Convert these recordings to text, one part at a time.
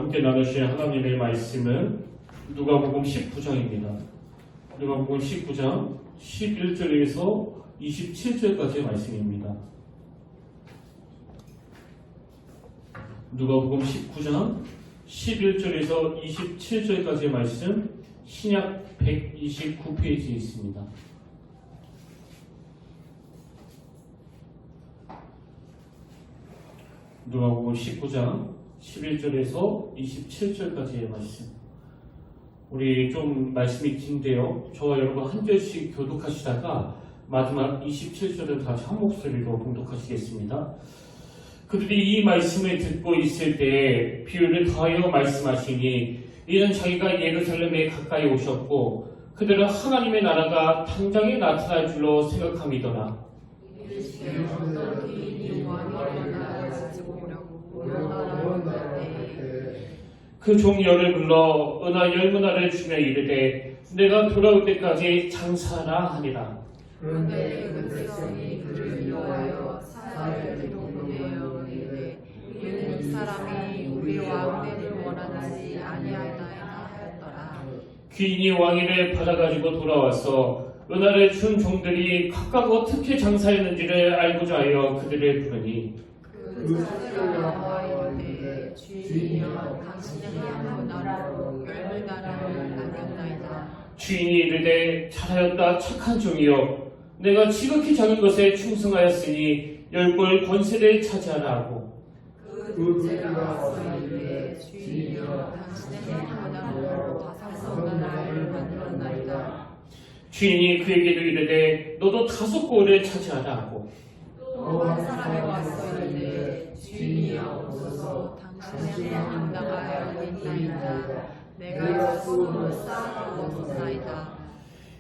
함께 나누실 하나님의 말씀은 누가복음 19장입니다. 누가복음 19장 11절에서 27절까지의 말씀입니다. 누가복음 19장 11절에서 27절까지의 말씀, 신약 129페이지에 있습니다. 누가복음 19장 11절에서 27절까지의 말씀. 우리 좀 말씀이 긴데요. 저와 여러분 한 절씩 교독하시다가 마지막 27절을 다시 한 목소리로 봉독하시겠습니다. 그들이 이 말씀을 듣고 있을 때 비유를 더하여 말씀하시니 이는 자기가 예루살렘에 가까이 오셨고 그들은 하나님의 나라가 당장에 나타날 줄로 생각함이더라. 그 종 열을 불러 은하 10문화를 주며 이르되 내가 돌아올 때까지 장사하라 하니라. 그런데 그 백성이 그를 미워하여 사흘기도 보내어 이르되 우리는 이 사람이 우리 왕되를 원하지 아니하나이다 하였더라. 귀인이 왕위를 받아가지고 돌아와서 은하를 준 종들이 각각 어떻게 장사했는지를 알고자 하여 그들을 부르니 그 자들아 나와 이르되 주인이여 당신이 한 문화로 10문화를 남겼나이다. 주인이 이르되 잘하였다 착한 종이여 내가 지극히 작은 것에 충성하였으니 10골 권세를 차지하라 하고 그 둘째가 와서 이르되 주인이여 당신의 한 문화로 5문화를 만들었나이다. 주인이 그에게도 이르되 너도 5골을 차지하라 하고 또 한 사람이 와서 이르되 주인이여 오소서 당신의 한 문화가 여기 있나이다. 내가 수금을 쌓고 얻었나이다.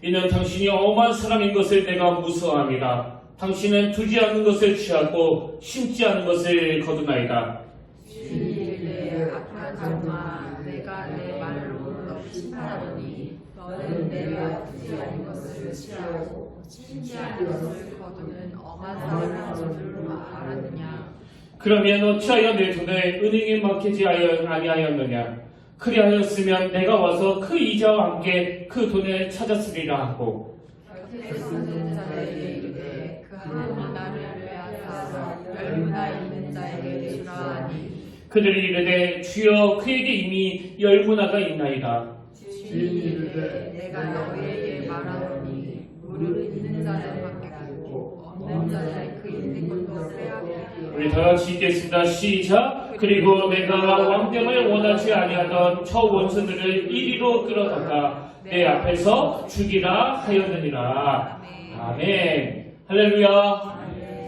이는 당신이 엄한 사람인 것을 내가 무서워함이라. 당신은 두지 않는 것을 취하고 심지 않는 것을 거두나이다. 주인이 이르되 악한 종아 내가 내 말로 너 심판하노니 너는 내가 두지 않는 것을 취하고 심지 않는 것을 거두는 엄한 사람인 줄로 알았느냐. 그러면 어찌하여 내 돈을 은행에 맡기지 아니하였느냐. 그리하였으면 내가 와서 그 이자와 함께 그 돈을 찾았으리라 하고 곁에 서는 자에게 이르되 그 한 문화를 빼앗아 10문화 있는 자에게 주라 하니 그들이 이르되 주여 그에게 이미 10문화가 있나이다. 주인이 이르되 내가 너희에게 말하노니 무릇 있는 자는 맡기고 없는 자는 그 있는 것도 빼앗기고. 우리 다 같이 읽겠습니다. 시작. 그리고 내가 왕됨을 원하지 아니하던 저 원수들을 이리로 끌어다가 내 앞에서 죽이라 하였느니라. 아멘. 할렐루야.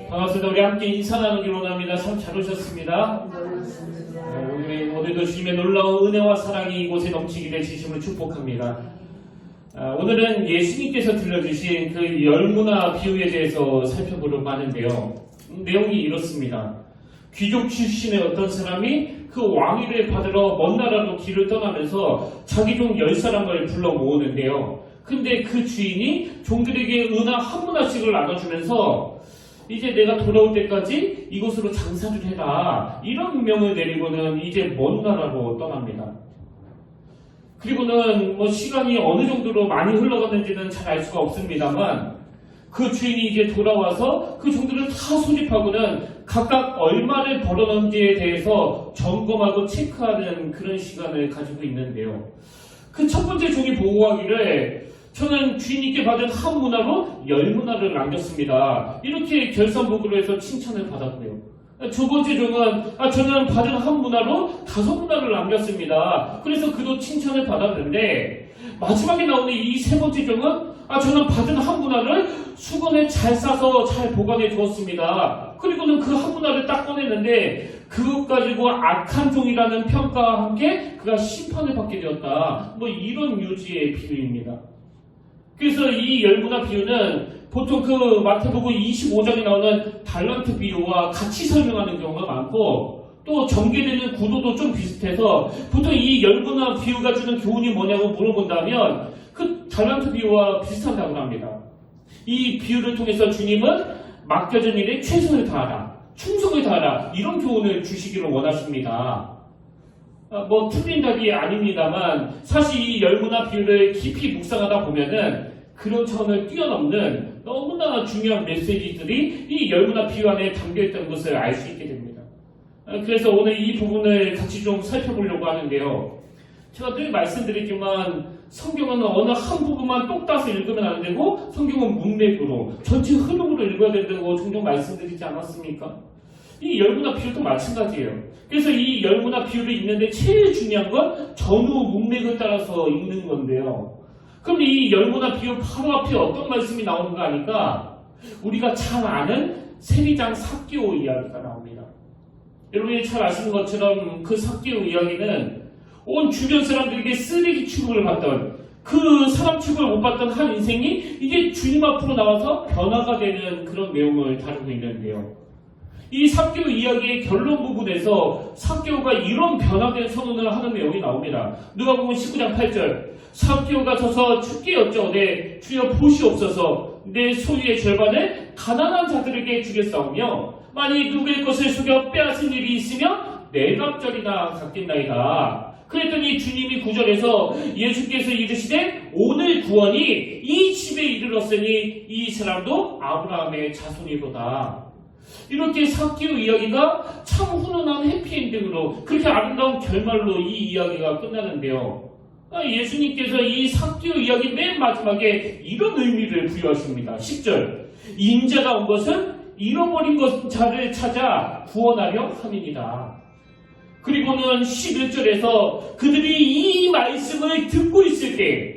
반갑습니다. 우리 함께 인사 나누기 원합니다. 참 잘 오셨습니다. 오늘도 주님의 놀라운 은혜와 사랑이 이곳에 넘치기를 진심으로 축복합니다. 오늘은 예수님께서 들려주신 그 10문화 비유에 대해서 살펴보려고 하는데요. 내용이 이렇습니다. 귀족 출신의 어떤 사람이 그 왕위를 받으러 먼 나라로 길을 떠나면서 자기 종 10사람을 불러 모으는데요. 근데 그 주인이 종들에게 은하 1문화씩을 나눠주면서 이제 내가 돌아올 때까지 이곳으로 장사를 해라. 이런 명을 내리고는 이제 먼 나라로 떠납니다. 그리고는 시간이 어느 정도로 많이 흘러갔는지는 잘 알 수가 없습니다만 그 주인이 이제 돌아와서 그 종들을 다 소집하고는 각각 얼마를 벌어놓은지에 대해서 점검하고 체크하는 그런 시간을 가지고 있는데요. 그 첫 번째 종이 보고하기를 저는 주인님께 받은 한 문화로 10문화를 남겼습니다. 이렇게 결산보고로 해서 칭찬을 받았고요. 두 번째 종은 저는 받은 한 문화로 5문화를 남겼습니다. 그래서 그도 칭찬을 받았는데 마지막에 나오는 이 세 번째 종은 저는 받은 한 문화를 수건에 잘 싸서 잘 보관해 두었습니다. 그리고는 그 한 문화를 딱 꺼냈는데 그것 가지고 악한 종이라는 평가와 함께 그가 심판을 받게 되었다. 이런 유지의 비유입니다. 그래서 이 10문화 비유는 보통 그 마태복음 25장에 나오는 달란트 비유와 같이 설명하는 경우가 많고 또 전개되는 구도도 좀 비슷해서 보통 이 10문화 비유가 주는 교훈이 뭐냐고 물어본다면 그 달란트 비유와 비슷하다고 합니다. 이 비유를 통해서 주님은 맡겨진 일에 최선을 다하라, 충성을 다하라 이런 교훈을 주시기를 원하십니다. 틀린 답이 아닙니다만 사실 이 열무나 비유를 깊이 묵상하다 보면은 그런 차원을 뛰어넘는 너무나 중요한 메시지들이 이 열무나 비유 안에 담겨있다는 것을 알 수 있게 됩니다. 그래서 오늘 이 부분을 같이 좀 살펴보려고 하는데요. 제가 늘 말씀드리지만 성경은 어느 한 부분만 똑 따서 읽으면 안 되고 성경은 문맥으로 전체 흐름으로 읽어야 된다고 종종 말씀드리지 않았습니까? 이 열무나 비유도 마찬가지예요. 그래서 이 열무나 비유를 읽는데 제일 중요한 건 전후 문맥을 따라서 읽는 건데요. 그럼 이 열무나 비유 바로 앞에 어떤 말씀이 나오는가 하니까 우리가 잘 아는 세리장 삭개오 이야기가 나옵니다. 여러분이 잘 아시는 것처럼 그 삭개오 이야기는 온 주변 사람들에게 쓰레기 취급을 받던 그 사람 취급을 못 받던 한 인생이 이제 주님 앞으로 나와서 변화가 되는 그런 내용을 다루고 있는데요. 이 삭개오 이야기의 결론 부분에서 삭개오가 이런 변화된 선언을 하는 내용이 나옵니다. 누가복음 19장 8절 삭개오가 서서 주께 여쭤오되 주여 보시옵소서 내 소유의 절반을 가난한 자들에게 주겠사오며 만일 누구의 것을 속여 빼앗은 일이 있으면 내갑절이나 갚겠나이다. 그랬더니 주님이 9절에서 예수께서 이르시되 오늘 구원이 이 집에 이르렀으니 이 사람도 아브라함의 자손이로다. 이렇게 삭개오 이야기가 참 훈훈한 해피엔딩으로 그렇게 아름다운 결말로 이 이야기가 끝나는데요. 예수님께서 이 삭개오 이야기 맨 마지막에 이런 의미를 부여하십니다. 10절 인자가 온 것은 잃어버린 자를 찾아 구원하려 함이니라. 그리고는 11절에서 그들이 이 말씀을 듣고 있을 때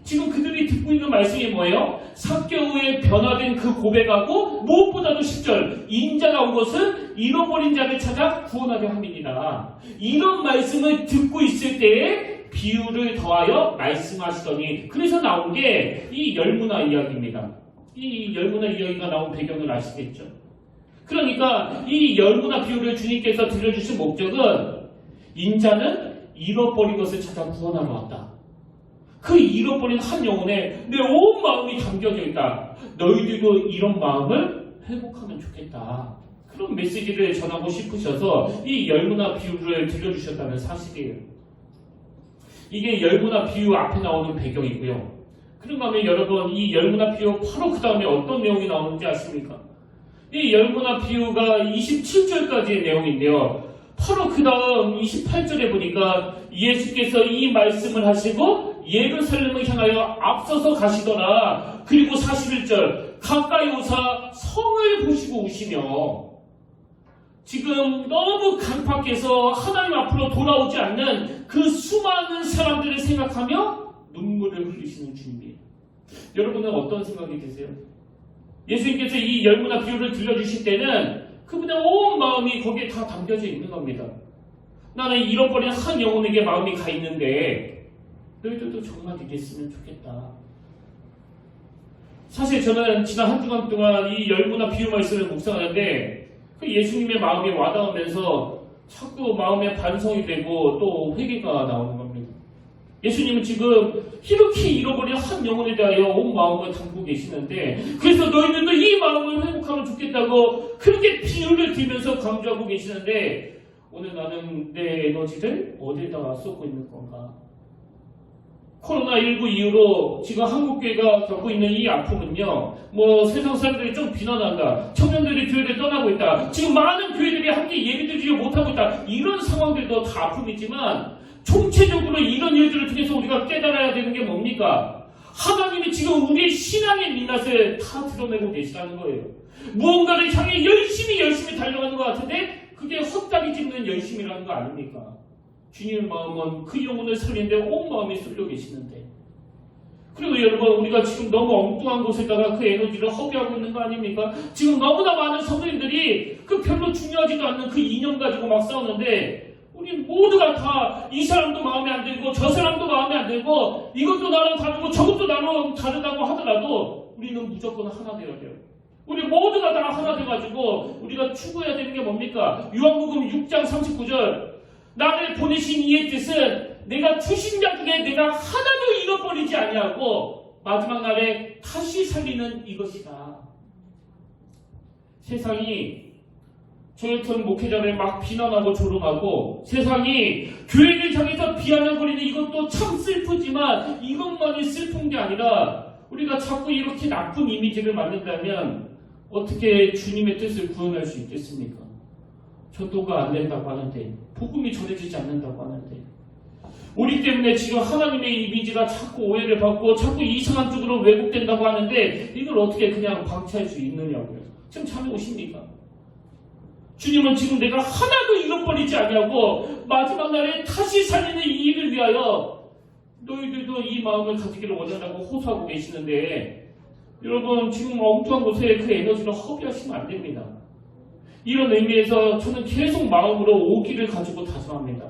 지금 그들이 듣고 있는 말씀이 뭐예요? 삭개오의 변화된 그 고백하고 무엇보다도 10절 인자가 온 것은 잃어버린 자를 찾아 구원하려 함이니라. 이런 말씀을 듣고 있을 때에 비유를 더하여 말씀하시더니 그래서 나온 게 이 열무나 이야기입니다. 이 열무나 이야기가 나온 배경을 아시겠죠? 그러니까 이 열무나 비유를 주님께서 들려주신 목적은 인자는 잃어버린 것을 찾아 구원하러 왔다. 그 잃어버린 한 영혼에 내 온 마음이 담겨져 있다. 너희들도 이런 마음을 회복하면 좋겠다. 그런 메시지를 전하고 싶으셔서 이 열무나 비유를 들려주셨다는 사실이에요. 이게 열무나 비유 앞에 나오는 배경이고요. 그런가 하면 여러분 이 열무나 비유 바로 그 다음에 어떤 내용이 나오는지 아십니까? 이 열무나 비유가 27절까지의 내용인데요. 바로 그 다음 28절에 보니까 예수께서 이 말씀을 하시고 예루살렘을 향하여 앞서서 가시더라. 그리고 41절 가까이 오사 성을 보시고 우시며 지금 너무 강팍해서 하나님 앞으로 돌아오지 않는 그 수많은 사람들을 생각하며 눈물을 흘리시는 주님이에요. 여러분은 어떤 생각이 드세요? 예수님께서 이 열무나 비유를 들려주실 때는 그분의 온 마음이 거기에 다 담겨져 있는 겁니다. 나는 잃어버린 한 영혼에게 마음이 가 있는데 너희들도 정말 이랬으면 좋겠다. 사실 저는 지난 한 주간 동안 이 열무나 비유 말씀을 묵상하는데 그 예수님의 마음이 와닿으면서 자꾸 마음에 반성이 되고 또 회개가 나오는 겁니다. 예수님은 지금 이렇게 잃어버린 한 영혼에 대하여 온 마음을 담고 계시는데 그래서 너희들도 이 마음을 회복하면 좋겠다고 그렇게 비유를 들면서 강조하고 계시는데 오늘 나는 내 에너지를 어디에다가 쏟고 있는 건가? 코로나19 이후로 지금 한국교회가 겪고 있는 이 아픔은요, 세상 사람들이 좀 비난한다. 청년들이 교회를 떠나고 있다. 지금 많은 교회들이 함께 예배드리지 못하고 있다. 이런 상황들도 다 아픔이지만, 총체적으로 이런 일들을 통해서 우리가 깨달아야 되는 게 뭡니까? 하나님이 지금 우리의 신앙의 민낯을 다 드러내고 계시다는 거예요. 무언가를 향해 열심히 달려가는 것 같은데, 그게 헛다리 짚는 열심이라는 거 아닙니까? 주님의 마음은 그 영혼을 살리는데 온 마음이 쏠려 계시는데 그리고 여러분 우리가 지금 너무 엉뚱한 곳에다가 그 에너지를 허비하고 있는 거 아닙니까? 지금 너무나 많은 성도님들이 그 별로 중요하지도 않는 그 이념 가지고 막 싸우는데 우리 모두가 다 이 사람도 마음에 안 들고 저 사람도 마음에 안 들고 이것도 나랑 다르고 저것도 나랑 다르다고 하더라도 우리는 무조건 하나 되어야 돼요. 우리 모두가 다 하나 돼가지고 우리가 추구해야 되는 게 뭡니까? 요한복음 6장 39절 나를 보내신 이의 뜻은 내가 주신 자 중에 내가 하나도 잃어버리지 아니하고 마지막 날에 다시 살리는 이것이다. 세상이 저 같은 목회자를 막 비난하고 조롱하고 세상이 교회를 향해서 비아냥거리는 이것도 참 슬프지만 이것만이 슬픈 게 아니라 우리가 자꾸 이렇게 나쁜 이미지를 만든다면 어떻게 주님의 뜻을 구현할 수 있겠습니까? 전도가 안 된다고 하는데 복음이 전해지지 않는다고 하는데 우리 때문에 지금 하나님의 이미지가 자꾸 오해를 받고 자꾸 이상한 쪽으로 왜곡된다고 하는데 이걸 어떻게 그냥 방치할 수 있느냐고요. 지금 잠이 오십니까? 주님은 지금 내가 하나도 잃어버리지 아니하고 마지막 날에 다시 살리는 이 일을 위하여 너희들도 이 마음을 가지기를 원한다고 호소하고 계시는데 여러분 지금 엉뚱한 곳에 그 에너지를 허비하시면 안 됩니다. 이런 의미에서 저는 계속 마음으로 오기를 가지고 다짐합니다.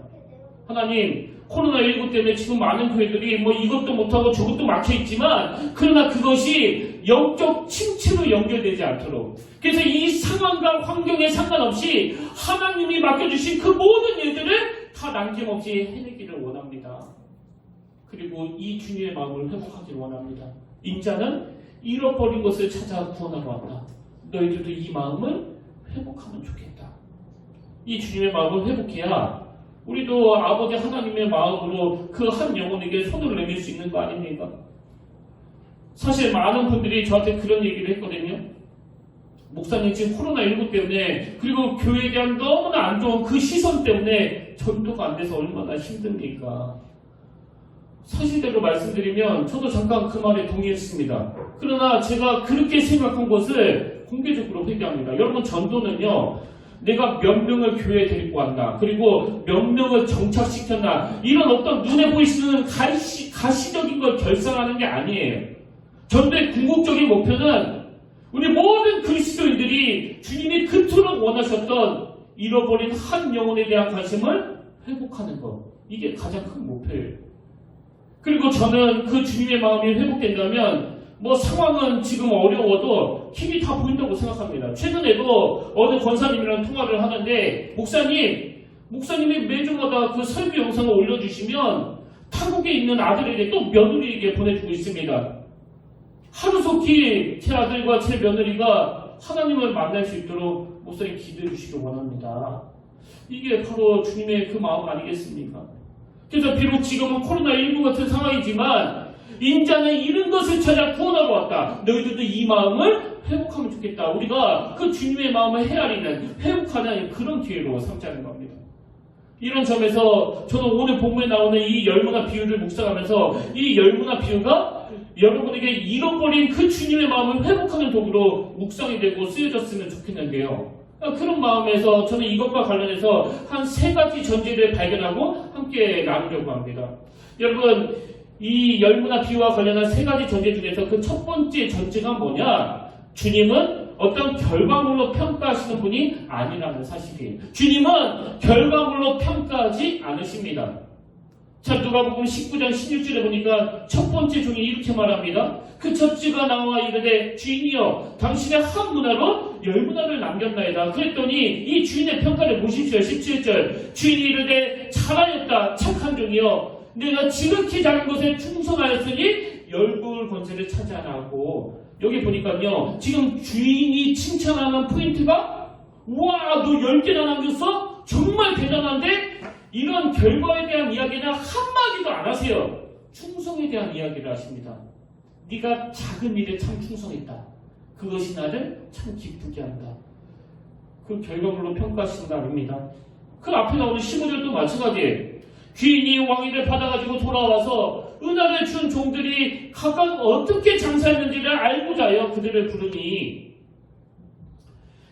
하나님 코로나19 때문에 지금 많은 교회들이 뭐 이것도 못하고 저것도 막혀있지만 그러나 그것이 영적 침체로 연결되지 않도록 그래서 이 상황과 환경에 상관없이 하나님이 맡겨주신 그 모든 일들을 다 남김없이 해내기를 원합니다. 그리고 이 주님의 마음을 회복하기를 원합니다. 인자는 잃어버린 것을 찾아 구원하러 왔다. 너희들도 이 마음을 회복하면 좋겠다. 이 주님의 마음을 회복해야 우리도 아버지 하나님의 마음으로 그 한 영혼에게 손을 내밀 수 있는 거 아닙니까? 사실 많은 분들이 저한테 그런 얘기를 했거든요. 목사님 지금 코로나19 때문에 그리고 교회에 대한 너무나 안 좋은 그 시선 때문에 전도가 안 돼서 얼마나 힘듭니까? 사실대로 말씀드리면 저도 잠깐 그 말에 동의했습니다. 그러나 제가 그렇게 생각한 것을 공개적으로 회개합니다. 여러분 전도는요. 내가 몇 명을 교회에 데리고 간다. 그리고 몇 명을 정착시켰나. 이런 어떤 눈에 보이시는 가시적인 걸 결산하는 게 아니에요. 전도의 궁극적인 목표는 우리 모든 그리스도인들이 주님이 그토록 원하셨던 잃어버린 한 영혼에 대한 관심을 회복하는 것. 이게 가장 큰 목표예요. 그리고 저는 그 주님의 마음이 회복된다면 뭐 상황은 지금 어려워도 힘이 다 보인다고 생각합니다. 최근에도 어느 권사님이랑 통화를 하는데 목사님이 매주마다 그 설교 영상을 올려주시면 타국에 있는 아들에게 또 며느리에게 보내주고 있습니다. 하루속히 제 아들과 제 며느리가 하나님을 만날 수 있도록 목사님 기도해 주시기 원합니다. 이게 바로 주님의 그 마음 아니겠습니까? 그래서 비록 지금은 코로나19 같은 상황이지만 인자는 이런 것을 찾아 구원하러 왔다. 너희들도 이 마음을 회복하면 좋겠다. 우리가 그 주님의 마음을 헤아리는 회복하는 그런 기회로 삼자는 겁니다. 이런 점에서 저는 오늘 본문에 나오는 이 열무나 비유를 묵상하면서 이 열무나 비유가 여러분에게 잃어버린 그 주님의 마음을 회복하는 도구로 묵상이 되고 쓰여졌으면 좋겠는데요. 그런 마음에서 저는 이것과 관련해서 한 3가지 전제를 발견하고 함께 나누려고 합니다. 여러분 이 열무나 비유와 관련한 3가지 전제 중에서 그 첫 번째 전제가 뭐냐? 주님은 어떤 결과물로 평가하시는 분이 아니라는 사실이에요. 주님은 결과물로 평가하지 않으십니다. 자, 누가복음 19장 16절에 보니까 첫 번째 종이 이렇게 말합니다. 그 첫째가 나와 이르되 주인이여 당신의 한 문화로 10문화를 남겼나이다. 그랬더니 이 주인의 평가를 보십시오. 17절 주인이 이르되 잘하였다 착한 종이여 내가 지극히 작은 것에 충성하였으니 10굴 권세를 차지하나 하고 여기 보니까요 지금 주인이 칭찬하는 포인트가 우와 너 10개나 남겼어? 정말 대단한데? 이런 결과에 대한 이야기는 한마디도 안 하세요. 충성에 대한 이야기를 하십니다. 네가 작은 일에 참 충성했다. 그것이 나를 참 기쁘게 한다. 그 결과물로 평가하시는 거 아닙니다. 그 앞에 나오는 15절도 마찬가지예요. 귀인이 왕위를 받아가지고 돌아와서 은하를 준 종들이 각각 어떻게 장사했는지를 알고자 하여 그들을 부르니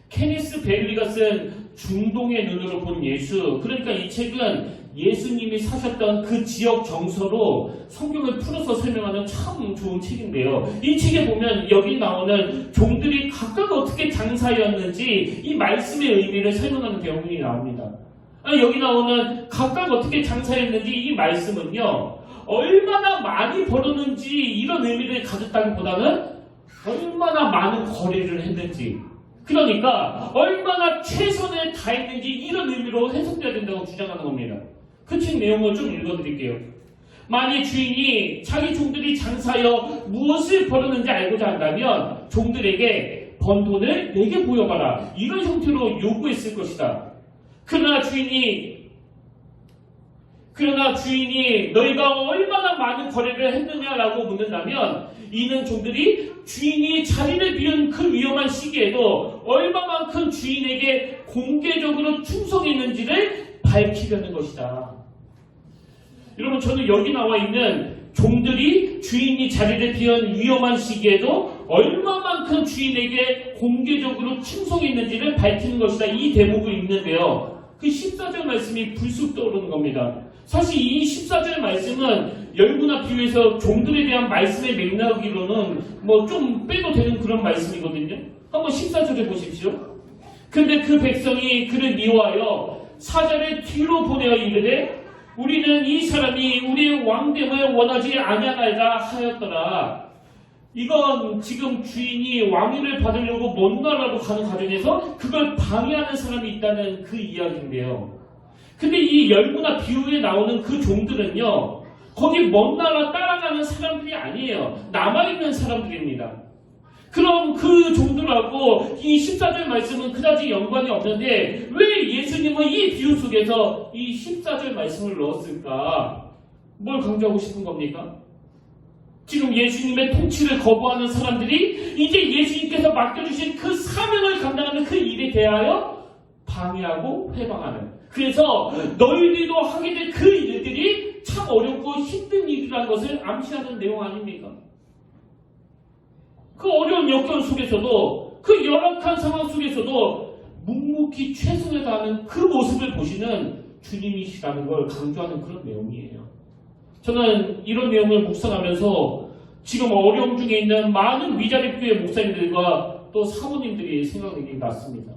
케니스 베일리가 쓴 중동의 눈으로 본 예수. 그러니까 이 책은 예수님이 사셨던 그 지역 정서로 성경을 풀어서 설명하는 참 좋은 책인데요. 이 책에 보면 여기 나오는 종들이 각각 어떻게 장사였는지 이 말씀의 의미를 설명하는 내용이 나옵니다. 여기 나오는 각각 어떻게 장사했는지 이 말씀은요. 얼마나 많이 벌었는지 이런 의미를 가졌다기보다는 얼마나 많은 거래를 했는지 그러니까 얼마나 최선을 다했는지 이런 의미로 해석돼야 된다고 주장하는 겁니다. 그 책 내용을 좀 읽어드릴게요. 만일 주인이 자기 종들이 장사하여 무엇을 벌었는지 알고자 한다면 종들에게 번 돈을 내게 보여봐라. 이런 형태로 요구했을 것이다. 그러나 주인이 너희가 얼마나 많은 거래를 했느냐라고 묻는다면 이는 종들이 주인이 자리를 비운 그 위험한 시기에도 얼마만큼 주인에게 공개적으로 충성했는지를 밝히려는 것이다. 여러분, 저는 여기 나와 있는 종들이 주인이 자리를 비운 위험한 시기에도 얼마만큼 주인에게 공개적으로 충성했는지를 밝히는 것이다. 이 대목을 읽는데요. 그 14절 말씀이 불쑥 떠오르는 겁니다. 사실 이 14절 말씀은 열무나 비유에서 종들에 대한 말씀의 맥락으로는 뭐 좀 빼도 되는 그런 말씀이거든요. 한번 14절을 보십시오. 근데 그 백성이 그를 미워하여 사자를 뒤로 보내어 이르되 우리는 이 사람이 우리의 왕됨을 원하지 아니하나이다 하였더라. 이건 지금 주인이 왕위를 받으려고 먼 나라로 가는 과정에서 그걸 방해하는 사람이 있다는 그 이야기인데요. 근데 이 열무나 비유에 나오는 그 종들은요, 거기 먼 나라 따라가는 사람들이 아니에요. 남아있는 사람들입니다. 그럼 그 종들하고 이 14절 말씀은 그다지 연관이 없는데 왜 예수님은 이 비유 속에서 이 14절 말씀을 넣었을까? 뭘 강조하고 싶은 겁니까? 지금 예수님의 통치를 거부하는 사람들이 이제 예수님께서 맡겨주신 그 사명을 감당하는 그 일에 대하여 방해하고 회방하는, 그래서 너희들도 하게 될 그 일들이 참 어렵고 힘든 일이라는 것을 암시하는 내용 아닙니까? 그 어려운 여건 속에서도, 그 열악한 상황 속에서도 묵묵히 최선을 다하는 그 모습을 보시는 주님이시라는 걸 강조하는 그런 내용이에요. 저는 이런 내용을 묵상하면서 지금 어려움 중에 있는 많은 위자립교회 목사님들과 또 사모님들이 생각이 났습니다.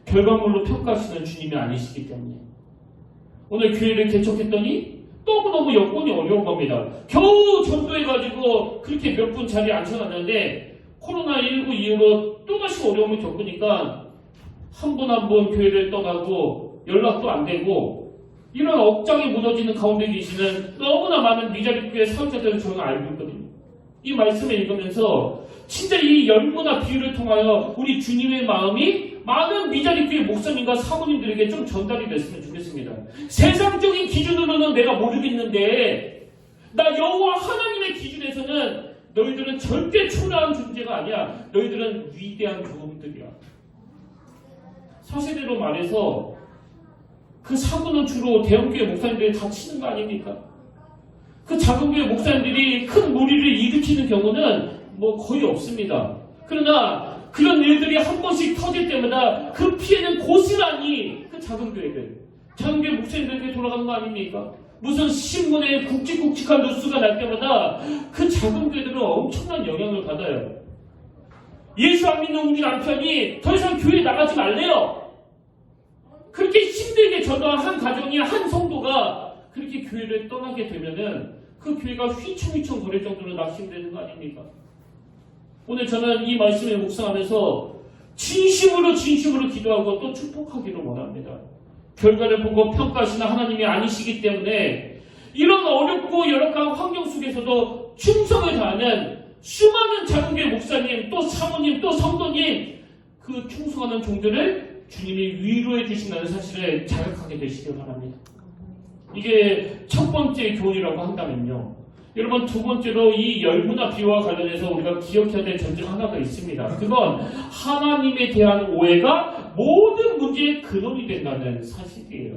결과물로 평가하시는 주님이 아니시기 때문에. 오늘 교회를 개척했더니 너무너무 여건이 어려운 겁니다. 겨우 전도해가지고 그렇게 몇 분 자리에 앉혀놨는데 코로나19 이후로 또다시 어려움을 겪으니까 한 분 한 분 교회를 떠나고 연락도 안 되고, 이런 억장이 무너지는 가운데 계시는 너무나 많은 미자립교회 사역자들을 저는 알고 있거든요. 이 말씀을 읽으면서 진짜 이 열무나 비유를 통하여 우리 주님의 마음이 많은 미자립교회 목사님과 사모님들에게 좀 전달이 됐으면 좋겠습니다. 세상적인 기준으로는 내가 모르겠는데 나 여호와 하나님의 기준에서는 너희들은 절대 초라한 존재가 아니야. 너희들은 위대한 종들이야. 사실대로 말해서 그 사고는 주로 대형교회 목사님들이 다치는 거 아닙니까? 그 작은 교회 목사님들이 큰 무리를 일으키는 경우는 뭐 거의 없습니다. 그러나 그런 일들이 한 번씩 터질 때마다 그 피해는 고스란히 그 작은 교회 목사님들에게 돌아가는 거 아닙니까? 무슨 신문에 굵직굵직한 뉴스가 날 때마다 그 작은 교회들은 엄청난 영향을 받아요. 예수 안 믿는 우리 남편이 더 이상 교회에 나가지 말래요. 그렇게 힘들게 전도한 한 가정이, 한 성도가 그렇게 교회를 떠나게 되면은 그 교회가 휘청휘청 거릴 정도로 낙심되는 거 아닙니까? 오늘 저는 이 말씀을 묵상하면서 진심으로 기도하고 또 축복하기를 원합니다. 결과를 보고 평가하시는 하나님이 아니시기 때문에 이런 어렵고 열악한 환경 속에서도 충성을 다하는 수많은 작은교회 목사님, 또 사모님, 또 성도님, 그 충성하는 종들을 주님이 위로해 주신다는 사실을 자각하게 되시길 바랍니다. 이게 첫 번째 교훈이라고 한다면요. 여러분, 두 번째로 이 열무나 비유와 관련해서 우리가 기억해야 될 전제 하나가 있습니다. 그건 하나님에 대한 오해가 모든 문제의 근원이 된다는 사실이에요.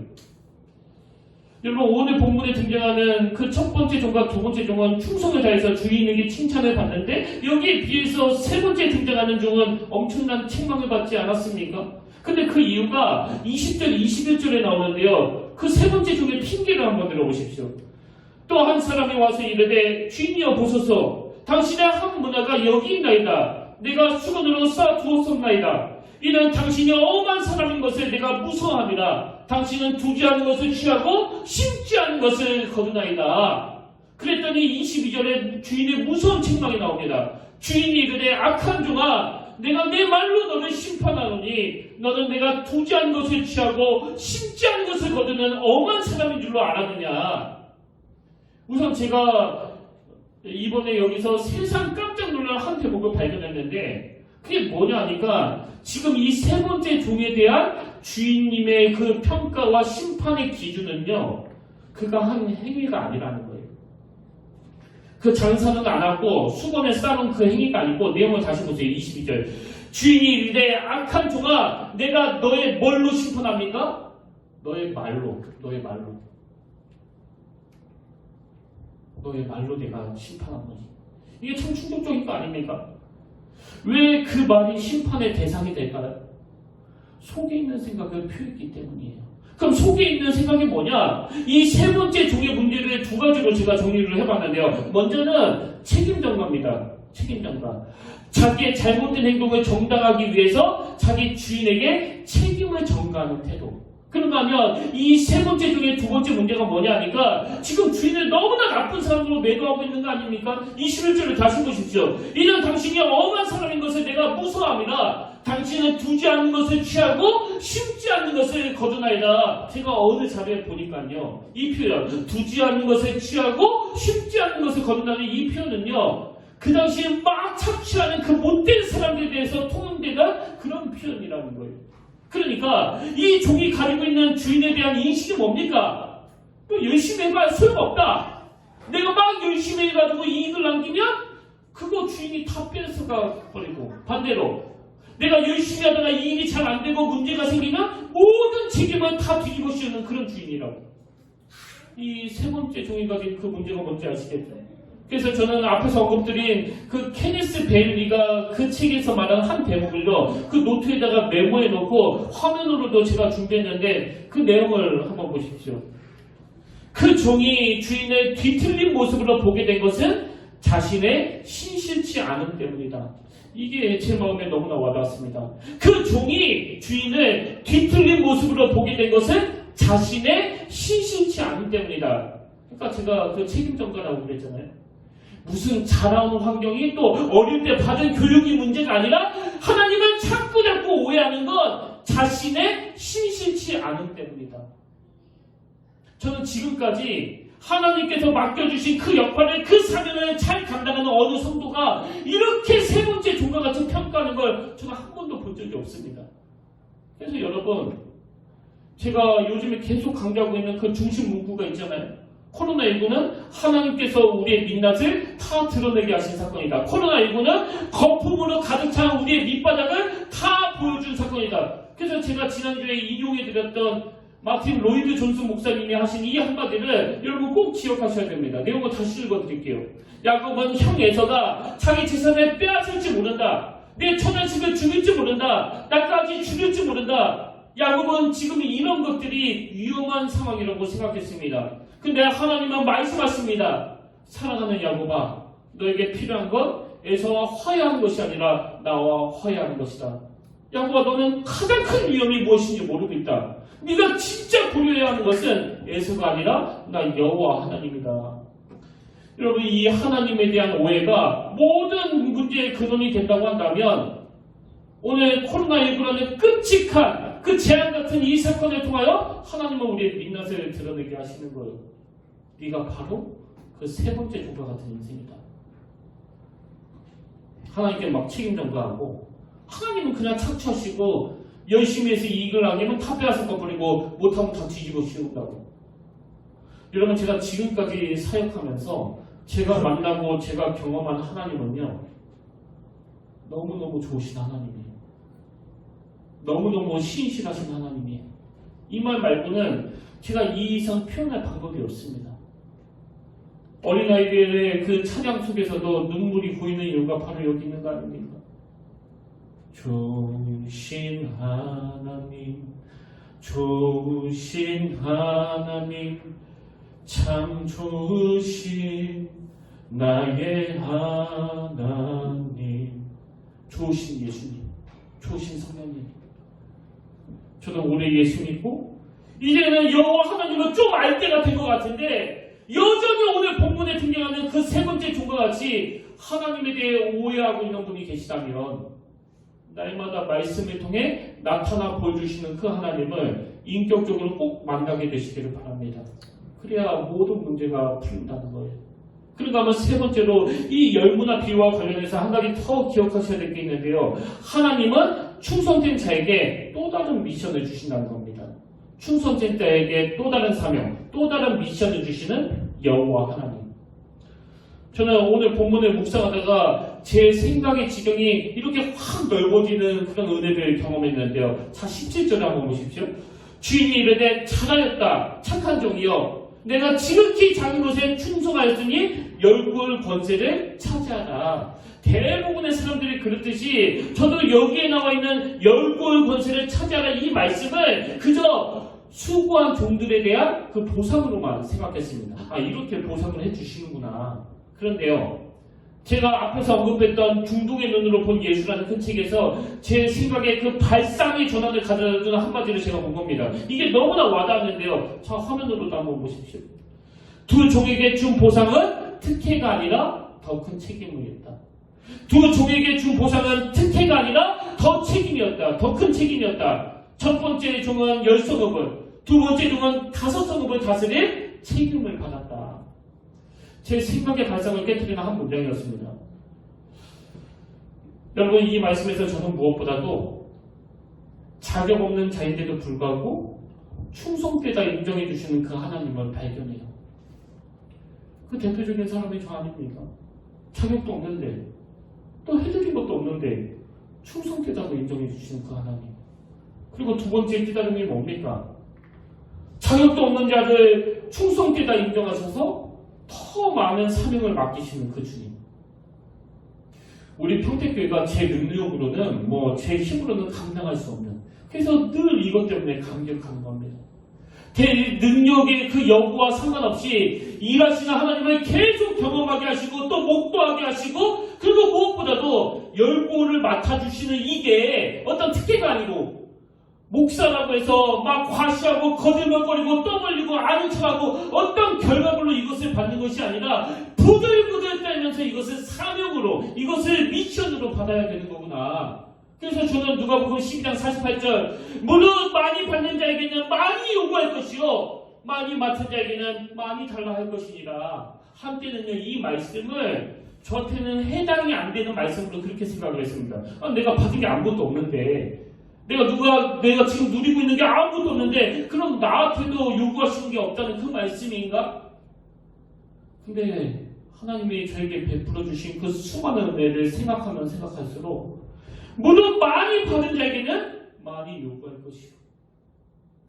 여러분, 오늘 본문에 등장하는 그 첫 번째 종과 두 번째 종은 충성을 다해서 주인에게 칭찬을 받는데 여기에 비해서 세 번째 등장하는 종은 엄청난 책망을 받지 않았습니까? 근데 그 이유가 20절, 21절에 나오는데요. 그 세 번째 종의 핑계를 한번 들어보십시오. 또 한 사람이 와서 이르되 주인이여 보소서, 당신의 한 문화가 여기 있나이다. 내가 수건으로 쌓아두었었나이다. 이는 당신이 엄한 사람인 것을 내가 무서워합니다. 당신은 두지 않은 것을 취하고 심지 않은 것을 거두나이다. 그랬더니 22절에 주인의 무서운 책망이 나옵니다. 주인이 이르되 악한 종아, 내가 내 말로 너를 심판하노니 너는 내가 두지 않은 것을 취하고 심지 않은 것을 거두는 엄한 사람인 줄로 알았느냐. 우선 제가 이번에 여기서 세상 깜짝 놀랄 한 대목을 발견했는데 그게 뭐냐 하니까 지금 이 세 번째 종에 대한 주인님의 그 평가와 심판의 기준은요, 그가 한 행위가 아니라는 거예요. 그 장사는 안 하고 수건에 싸놓은 그 행위가 아니고, 내용을 다시 보세요. 22절. 주인이 이르되 악한 종아, 내가 너의 뭘로 심판합니까? 너의 말로. 너의 말로 내가 심판한 거지. 이게 참 충격적인 거 아닙니까? 왜 그 말이 심판의 대상이 될까요? 속에 있는 생각을 표했기 때문이에요. 그럼 속에 있는 생각이 뭐냐? 이 세 번째 종의 문제를 두 가지로 제가 정리를 해봤는데요. 먼저는 책임전가입니다. 책임전가. 자기의 잘못된 행동을 정당하기 위해서 자기 주인에게 책임을 전가하는 태도. 그런가 하면 이 세 번째 중에 두 번째 문제가 뭐냐 하니까 지금 주인을 너무나 나쁜 사람으로 매도하고 있는 거 아닙니까? 21절을 다시 보십시오. 이는 당신이 엄한 사람인 것을 내가 무서워합니다. 당신은 두지 않는 것을 취하고 심지 않는 것을 거두나이다. 제가 어느 자료에 보니까요, 이 표현, 두지 않는 것을 취하고 심지 않는 것을 거두나는 이 표현은요, 그 당시에 막 착취하는 그 못된 사람들에 대해서 통용되는 그런 표현이라는 거예요. 그러니까 이 종이 가지고 있는 주인에 대한 인식이 뭡니까? 또 열심히 해봐 소용없다. 내가 막 열심히 해가지고 이익을 남기면 그거 주인이 다 뺏어가 버리고, 반대로 내가 열심히 하다가 이익이 잘 안 되고 문제가 생기면 모든 책임을 다 뒤집어 씌우는 그런 주인이라고. 이 세 번째 종이 가진 그 문제가 뭔지 아시겠죠? 그래서 저는 앞에서 언급드린 그 케니스 베일리가 그 책에서 말한 한 대목을요, 그 노트에다가 메모해 놓고 화면으로도 제가 준비했는데 그 내용을 한번 보십시오. 그 종이 주인을 뒤틀린 모습으로 보게 된 것은 자신의 신실치 않음 때문이다. 이게 제 마음에 너무나 와닿았습니다. 그 종이 주인을 뒤틀린 모습으로 보게 된 것은 자신의 신실치 않음 때문이다. 그러니까 제가 그 책임전가라고 그랬잖아요. 무슨 자라온 환경이 또 어릴 때 받은 교육이 문제가 아니라 하나님을 자꾸 오해하는 건 자신의 신실치 않음 때문이다. 저는 지금까지 하나님께서 맡겨주신 그 역할을, 그 사명을 잘 감당하는 어느 성도가 이렇게 세 번째 종과 같은 평가하는 걸 저는 한 번도 본 적이 없습니다. 그래서 여러분, 제가 요즘에 계속 강조하고 있는 그 중심 문구가 있잖아요. 코로나19는 하나님께서 우리의 민낯을 다 드러내게 하신 사건이다. 코로나19는 거품으로 가득 찬 우리의 밑바닥을 다 보여준 사건이다. 그래서 제가 지난주에 인용해드렸던 마틴 로이드 존스 목사님이 하신 이 한마디를 여러분 꼭 기억하셔야 됩니다. 내용을 다시 읽어드릴게요. 야곱은 형 에서가 자기 재산을 빼앗을지 모른다. 내 처자식을 죽일지 모른다. 나까지 죽일지 모른다. 야곱은 지금 이런 것들이 위험한 상황이라고 생각했습니다. 근데 하나님은 말씀하십니다. 사랑하는 야곱아, 너에게 필요한 건 에서와 화해하는 것이 아니라 나와 화해하는 것이다. 야곱아, 너는 가장 큰 위험이 무엇인지 모르고 있다. 네가 진짜 고려해야 하는 것은 에서가 아니라 나 여호와 하나님이다. 여러분, 이 하나님에 대한 오해가 모든 문제의 근원이 된다고 한다면 오늘 코로나19라는 끔찍한 그 재앙 같은 이 사건을 통하여 하나님은 우리의 민낯을 드러내게 하시는 거예요. 네가 바로 그 세 번째 종과 같은 인생이다. 하나님께 막 책임 전가하고, 하나님은 그냥 착취하시고 열심히 해서 이익을 하면 다 빼앗아 버리고 못하면 다 뒤집어 씌운다고. 여러분, 제가 지금까지 사역하면서 제가 만나고 제가 경험한 하나님은요, 너무너무 좋으신 하나님이에요. 너무너무 신실하신 하나님이에요. 이 말 말고는 제가 이 이상 표현할 방법이 없습니다. 어린아이들의 그 찬양 속에서도 눈물이 고이는 이유가 바로 여기 있는 거 아닙니까? 좋으신 하나님, 좋으신 하나님, 참 좋으신 나의 하나님. 좋으신 예수님, 좋으신 성령님. 저도 올해 예수 믿고 이제는 여호와 하나님을 좀 알 때가 된 것 같은데, 여전히 오늘 본문에 등장하는 그 세 번째 종과 같이 하나님에 대해 오해하고 있는 분이 계시다면, 날마다 말씀을 통해 나타나 보여주시는 그 하나님을 인격적으로 꼭 만나게 되시기를 바랍니다. 그래야 모든 문제가 풀린다는 거예요. 그런가 하면 세 번째로 이 열무나 비유와 관련해서 한 가지 더 기억하셔야 될 게 있는데요. 하나님은 충성된 자에게 또 다른 미션을 주신다는 겁니다. 충성된 자에게 또 다른 사명, 또 다른 미션을 주시는 여호와 하나님. 저는 오늘 본문을 묵상하다가 제 생각의 지경이 이렇게 확 넓어지는 그런 은혜를 경험했는데요. 자, 17절을 한번 보십시오. 주인이 이르되 잘하였다 착한 종이여 내가 지극히 작은 것에 충성하였으니 열골 권세를 차지하라. 대부분의 사람들이 그렇듯이 저도 여기에 나와 있는 열골 권세를 차지하라 이 말씀을 그저 수고한 종들에 대한 그 보상으로만 생각했습니다. 아, 이렇게 보상을 해주시는구나. 그런데요, 제가 앞에서 언급했던 중동의 눈으로 본 예수라는 그 책에서 제 생각에 그 발상의 전환을 가져다주는 한마디를 제가 본 겁니다. 이게 너무나 와닿았는데요. 자, 화면으로도 한번 보십시오. 두 종에게 준 보상은 특혜가 아니라 더 큰 책임이었다. 두 종에게 준 보상은 특혜가 아니라 더 책임이었다. 더 큰 책임이었다. 첫 번째 종은 10성읍을, 두 번째 종은 5성읍을 다스릴 책임을 받았다. 제 생각의 발상을 깨뜨리는 한 문장이었습니다. 여러분, 이 말씀에서 저는 무엇보다도 자격 없는 자인데도 불구하고 충성되다 인정해 주시는 그 하나님을 발견해요. 그 대표적인 사람이 저 아닙니까? 자격도 없는데 또 해드린 것도 없는데 충성되다고 인정해 주시는 그 하나님. 그리고 두 번째 깨달음이 뭡니까? 자격도 없는 자를 충성되다 인정하셔서 더 많은 사명을 맡기시는 그 주님. 우리 평택교회가 제 능력으로는 제 힘으로는 감당할 수 없는, 그래서 늘 이것 때문에 감격하는 겁니다. 제 능력의 그 여부와 상관없이 일하시는 하나님을 계속 경험하게 하시고 또 목도하게 하시고, 그리고 무엇보다도 열고를 맡아주시는 이게 어떤 특혜가 아니고 목사라고 해서 막 과시하고 거들먹거리고 떠벌리고 아는 척하고 어떤 결과물로 이것을 받는 것이 아니라 부들부들 떨면서 이것을 사명으로, 이것을 미션으로 받아야 되는 거구나. 그래서 저는 누가복음 12장 48절 무릇 많이 받는 자에게는 많이 요구할 것이요 많이 맡은 자에게는 많이 달라 할 것이니라. 한때는요, 이 말씀을 저한테는 해당이 안 되는 말씀으로 그렇게 생각을 했습니다. 내가 받은 게 아무것도 없는데, 내가 지금 누리고 있는 게 아무것도 없는데 그럼 나한테도 요구하시는 게 없다는 그 말씀인가? 근데 하나님이 저에게 베풀어 주신 그 수많은 은혜를 생각하면 생각할수록 물론 많이 받은 자에게는 많이 요구할 것이요.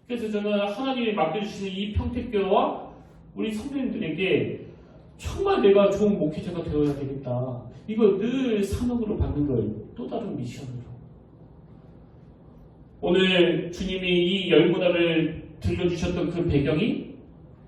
그래서 저는 하나님이 맡겨주시는 이 평택교회와 우리 선배님들에게 정말 내가 좋은 목회자가 되어야 되겠다. 이거 늘 사명으로 받는 걸 또 다른 미션으로. 오늘 주님이 이 열무나를 들려주셨던 그 배경이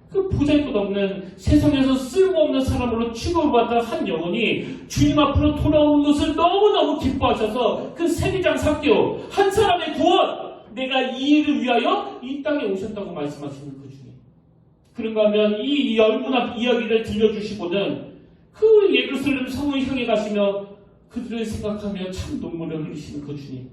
그 보잘것없는 세상에서 쓸모없는 사람으로 취급받던 한 영혼이 주님 앞으로 돌아오는 것을 너무너무 기뻐하셔서 그 세리장 삭개오, 한 사람의 구원, 내가 이 일을 위하여 이 땅에 오셨다고 말씀하시는 그 주님. 그런가 하면 이 열무나 이야기를 들려주시고는 그 예루살렘 성을 향해 가시며 그들을 생각하며 참 눈물을 흘리시는 그 주님.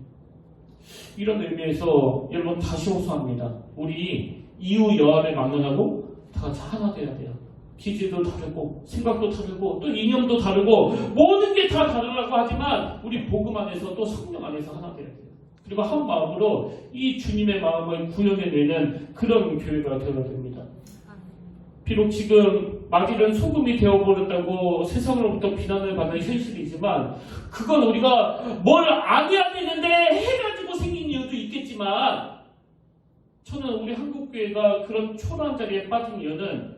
이런 의미에서 여러분 다시 호소합니다. 우리 이후 여하를 막론하고 다 같이 하나 돼야 돼요. 기질도 다르고 생각도 다르고 또 이념도 다르고 모든 게 다 다르라고 하지만 우리 복음 안에서 또 성령 안에서 하나 돼야 돼요. 그리고 한 마음으로 이 주님의 마음을 구현해내는 그런 교회가 되어야 됩니다. 비록 지금 마귀는 소금이 되어버렸다고 세상으로부터 비난을 받는 현실이지만 그건 우리가 뭘 안 해야 되는데 해가지고 생긴 이유도 있겠지만 저는 우리 한국교회가 그런 초라한 자리에 빠진 이유는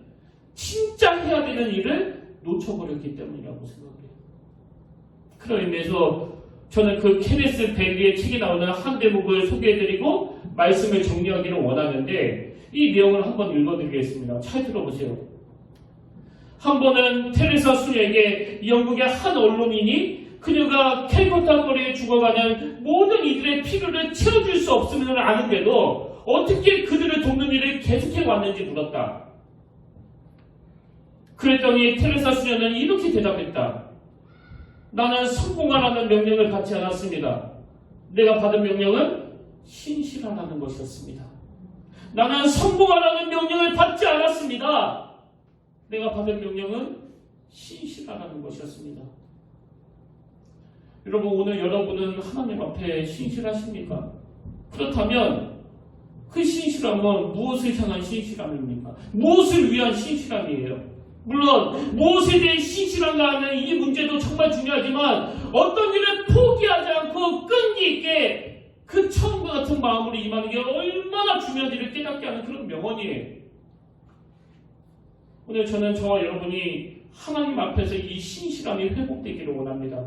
진짜 해야 되는 일을 놓쳐버렸기 때문이라고 생각해요. 그런 의미에서 저는 그 케네스 벨리의 책에 나오는 한 대목을 소개해드리고 말씀을 정리하기를 원하는데 이 내용을 한번 읽어드리겠습니다. 잘 들어보세요. 한 번은 테레사 수녀에게 영국의 한 언론인이 그녀가 캘커타 거리에 죽어가는 모든 이들의 필요를 채워줄 수 없음을 아는데도 어떻게 그들을 돕는 일을 계속해 왔는지 물었다. 그랬더니 테레사 수녀는 이렇게 대답했다. 나는 성공하라는 명령을 받지 않았습니다. 내가 받은 명령은 신실하라는 것이었습니다. 나는 성공하라는 명령을 받지 않았습니다. 내가 받은 명령은 신실하라는 것이었습니다. 여러분, 오늘 여러분은 하나님 앞에 신실하십니까? 그렇다면 그 신실함은 무엇을 향한 신실함입니까? 무엇을 위한 신실함이에요? 물론 무엇에 대해 신실한가 하는 이 문제도 정말 중요하지만 어떤 일을 포기하지 않고 끈기 있게 그 처음과 같은 마음으로 임하는 게 얼마나 중요한지를 깨닫게 하는 그런 명언이에요. 오늘 저는 저와 여러분이 하나님 앞에서 이 신실함이 회복되기를 원합니다.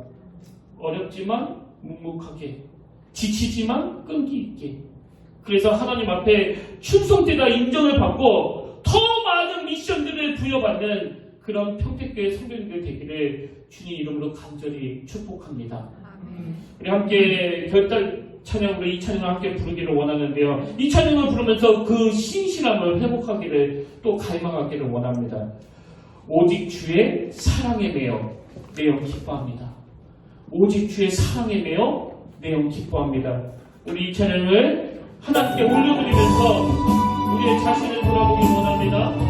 어렵지만 묵묵하게, 지치지만 끈기 있게. 그래서 하나님 앞에 충성되다 인정을 받고 더 많은 미션들을 부여받는 그런 평택교회 성도님들 되기를 주님 이름으로 간절히 축복합니다. 우리 함께 결달 찬양으로 이 찬양을 함께 부르기를 원하는데요. 이 찬양을 부르면서 그 신실함을 회복하기를 또 갈망하기를 원합니다. 오직 주의 사랑에 매여 내 영 기뻐합니다. 오직 주의 사랑에 매여 내 영 기뻐합니다. 우리 이 찬양을 하나님께 올려드리면서 우리의 자신을 돌아보기 원합니다.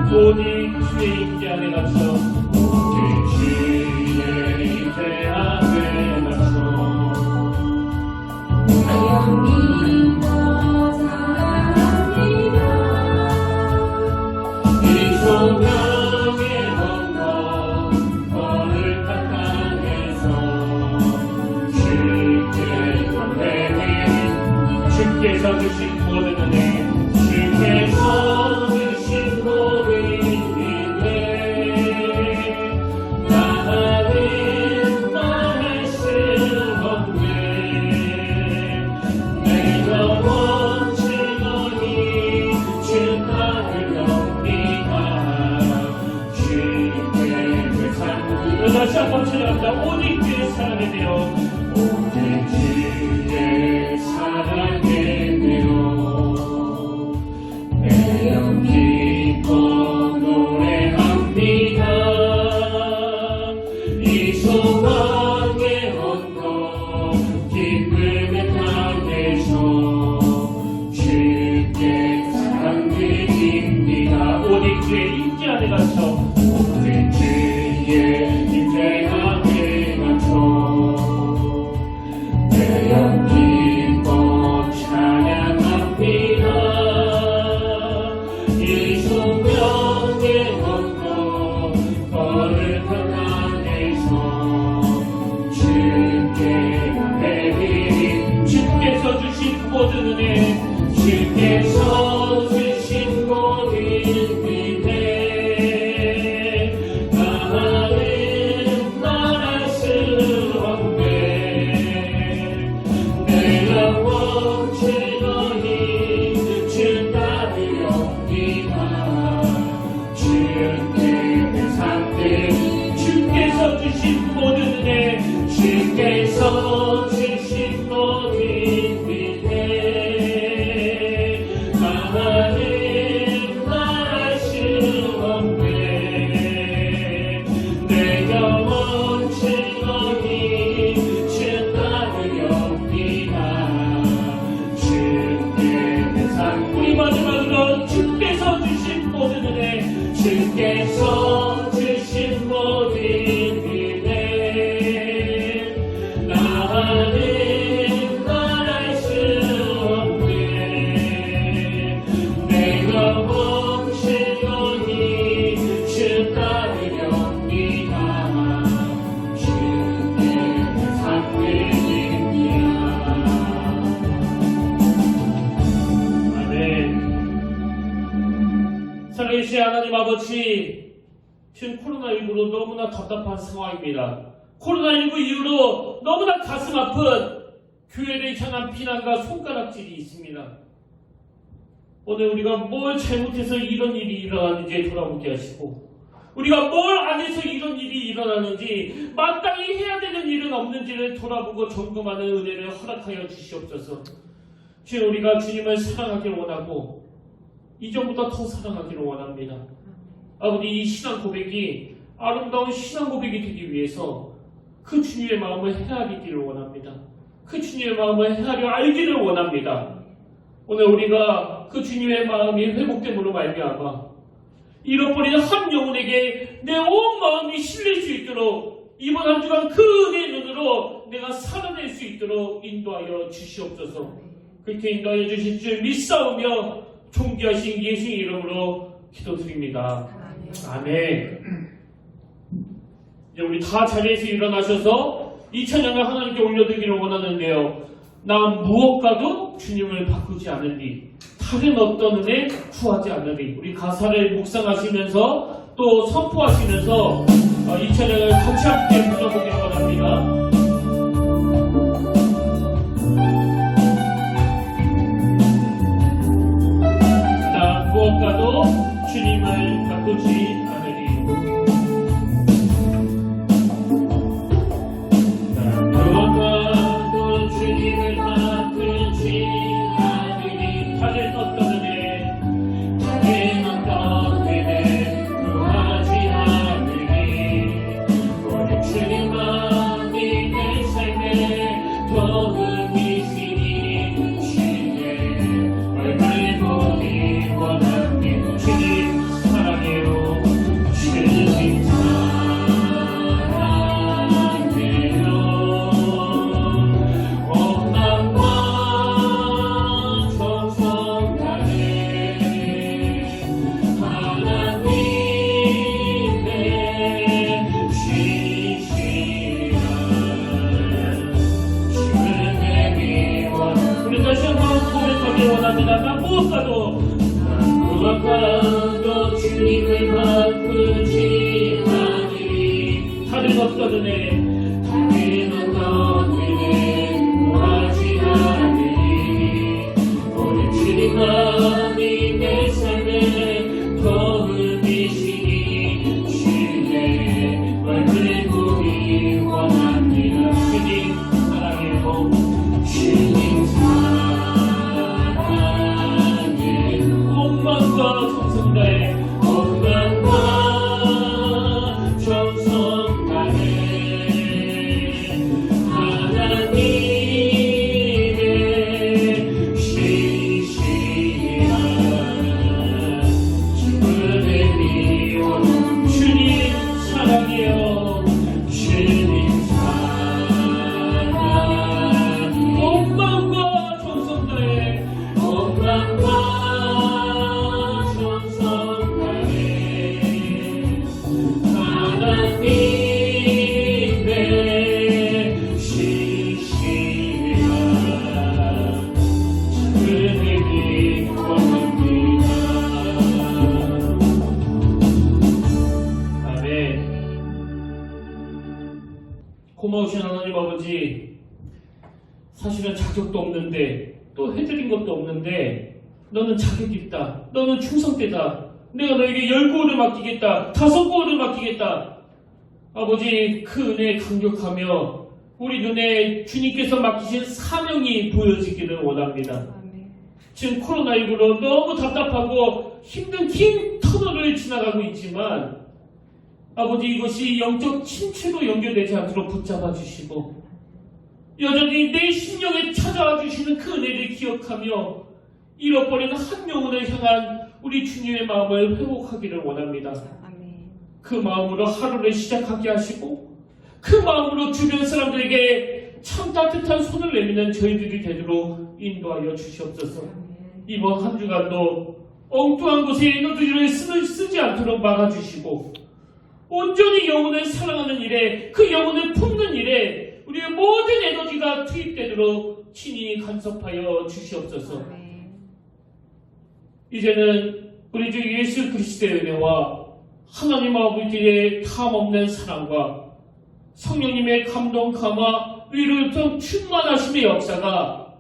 오직 주의 임재 안에 갇혀 오직 주의 임재 안에 갇혀 하나님 더 사랑합니다. 이 소명의 건너 거룩한 땅에서 주께 감회해 주께서 주신 모든 은혜 주께서 주신 모든 다시 한번 찬양합니다. 오직 주의 사랑에 매여 오직 주의 사랑에 매여 내 영 기뻐 노래합니다. 이 소망의 언덕 기쁨의 땅에서 주께 사랑드립니다. 오직 주의 임재 안에 갇혀 오직 주의 임재 안에 갇혀 내 영 기뻐 찬양합니다. 이 소명의 언덕 거룩한 땅에서 주께 감회드림 주께서 주신 모든 은혜 주께서 주신 모든 은혜 주께서 주신 모든 은혜 주께서 주신 모든 은혜 하나님 말할 수 없네. 내 영혼 즐거이 주 따르렵니다. 주께 상 우리 마지막으로 주께서 주신 모든 은혜 주께서 주신 모든 은혜 나는 말할 수 없네. 내 영혼 즐거이 주 따르렵니다. 주께 상 드립니다. 아멘. 살아계신 하나님 아버지, 지금 코로나19로 너무나 답답한 상황입니다. 코로나19 이후로 너무나 가슴 아픈 교회를 향한 비난과 손가락질이 있습니다. 오늘 우리가 뭘 잘못해서 이런 일이 일어나는지 돌아보게 하시고 우리가 뭘 안에서 이런 일이 일어나는지, 마땅히 해야 되는 일은 없는지를 돌아보고 점검하는 은혜를 허락하여 주시옵소서. 주여, 우리가 주님을 사랑하기를 원하고 이전보다 더 사랑하기를 원합니다. 아버지, 이 신앙 고백이 아름다운 신앙 고백이 되기 위해서 그 주님의 마음을 헤아리기를 원합니다. 그 주님의 마음을 헤아려 알기를 원합니다. 오늘 우리가 그 주님의 마음이 회복됨으로 말미암아 잃어버린 한 영혼에게 내 온 마음이 실릴 수 있도록 이번 한 주간 그 은혜의 눈으로 내가 살아낼 수 있도록 인도하여 주시옵소서. 그렇게 인도하여 주실 줄 믿사오며 존귀하신 예수의 이름으로 기도드립니다. 아멘. 이제 우리 다 자리에서 일어나셔서 이 찬양을 하나님께 올려드리기를 원하는데요. 나 무엇과도 주님을 바꾸지 않으리, 다른 어떤 은혜 구하지 않으리. 우리 가사를 묵상하시면서 또 선포하시면서 이 찬양을 같이 함께 불러보기를 원합니다. 나 무엇과도 주님을 바꾸지 않으리. 나 무엇과도 주님을 바꾸지 않으리. 다른 어떤 은혜, 다른 어떤 은혜 구하지 않으리. 오늘 주님만이 내 삶에 도움이시니 주의 얼굴 보기 원합니다. 주님 사랑해요. 주님 사랑해요. 온 마음과 정성 다해 하나님의 지시라 주의 미원. 우리 다시 한번 고백하기 원합니다. 나 무엇과도 주님을 바꾸지 않으리. 다른 어떤 은혜, 다른 어떤 은혜 구하지 않으리. 오늘 주님만이 내 삶에 도움이시니 주의 얼굴 보기 원합니다. 주님 사랑해요. 주님 사랑해. 온 마음과 정성 다해, 온 마음과 정성 다해 하나님의 지시라 주의 미원. 주님 사랑해요. 주님 사랑. 온 마음과 정성 다해, 온 마음과 정성 다해 하나님의 지시라 주의 원합니다. 아멘. 고마우신 하나님 아버지, 사실은 자격도 없는데 또 해드린 것도 없는데 너는 자격이 있다, 너는 충성되다, 내가 너에게 10고을을 맡기겠다, 5고을을 맡기겠다. 아버지, 그 은혜에 감격하며 우리 눈에 주님께서 맡기신 사명이 보여지기를 원합니다. 지금 코로나19로 너무 답답하고 힘든 긴 터널을 지나가고 있지만 아버지, 이것이 영적 침체로 연결되지 않도록 붙잡아 주시고 여전히 내 심령에 찾아와 주시는 그 은혜를 기억하며 잃어버린 한 영혼을 향한 우리 주님의 마음을 회복하기를 원합니다. 그 마음으로 하루를 시작하게 하시고 그 마음으로 주변 사람들에게 참 따뜻한 손을 내미는 저희들이 되도록 인도하여 주시옵소서. 이번 한 주간도 엉뚱한 곳에 에너지를 쓰지 않도록 막아주시고 온전히 영혼을 사랑하는 일에, 그 영혼을 품는 일에 우리의 모든 에너지가 투입되도록 친히 간섭하여 주시옵소서. 이제는 우리 주 예수 그리스도의 은혜와 하나님 아버지의 탐없는 사랑과 성령님의 감동, 감화, 위로부터 충만하심의 역사가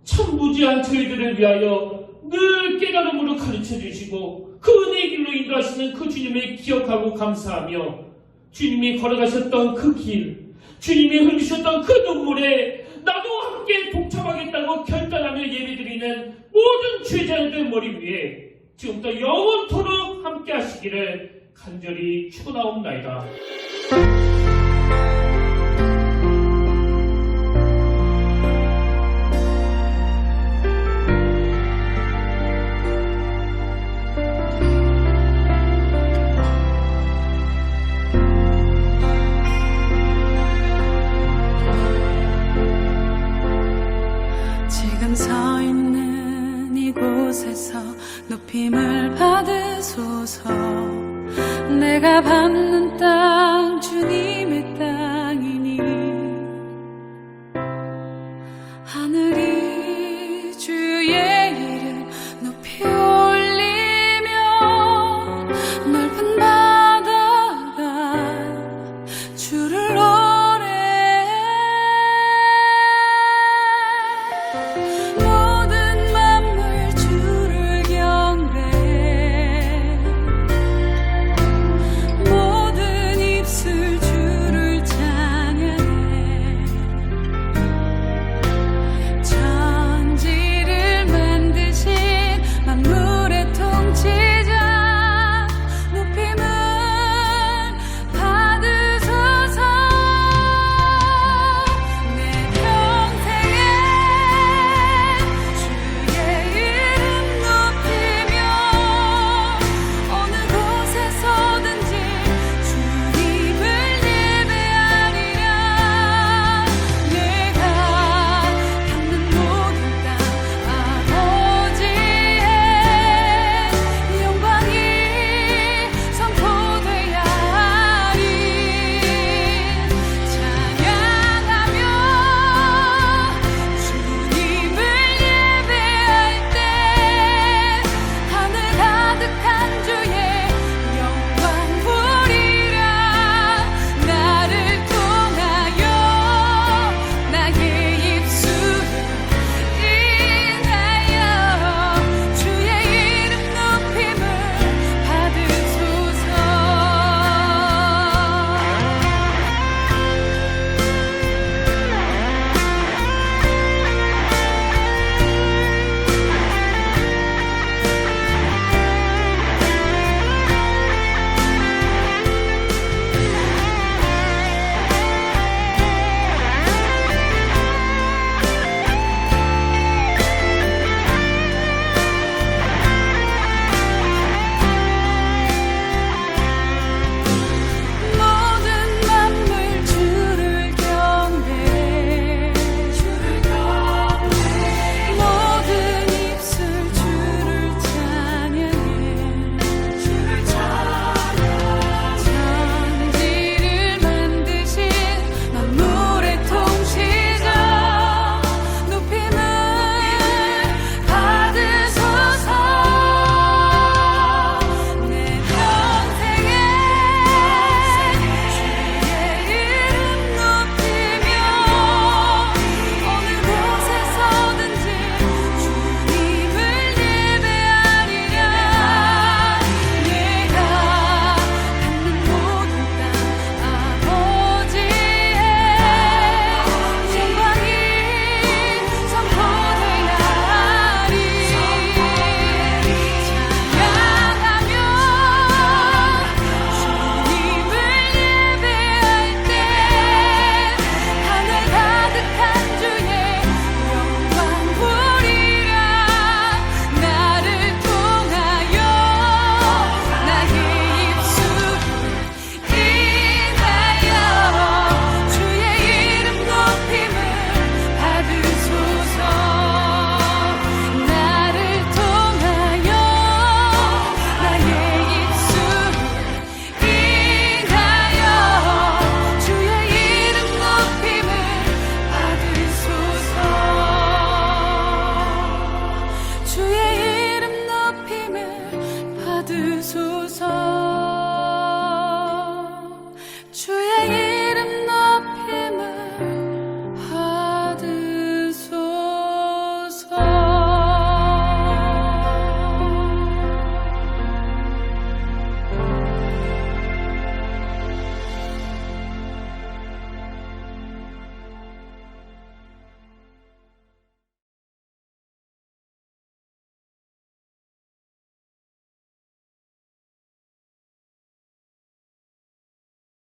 참 무지한 저희들을 위하여 늘 깨달음으로 가르쳐 주시고 그 은혜의 길로 인도하시는 그 주님을 기억하고 감사하며 주님이 걸어가셨던 그 길, 주님이 흘리셨던 그 눈물에 나도 함께 동참하겠다고 결단하며 예배드리는 모든 죄자들 머리 위에 지금부터 영원토록 함께 하시기를 간절히 축원하옵나이다. 지금 서 있는 이곳에서 높임을 받으소서. 내가 받는 땅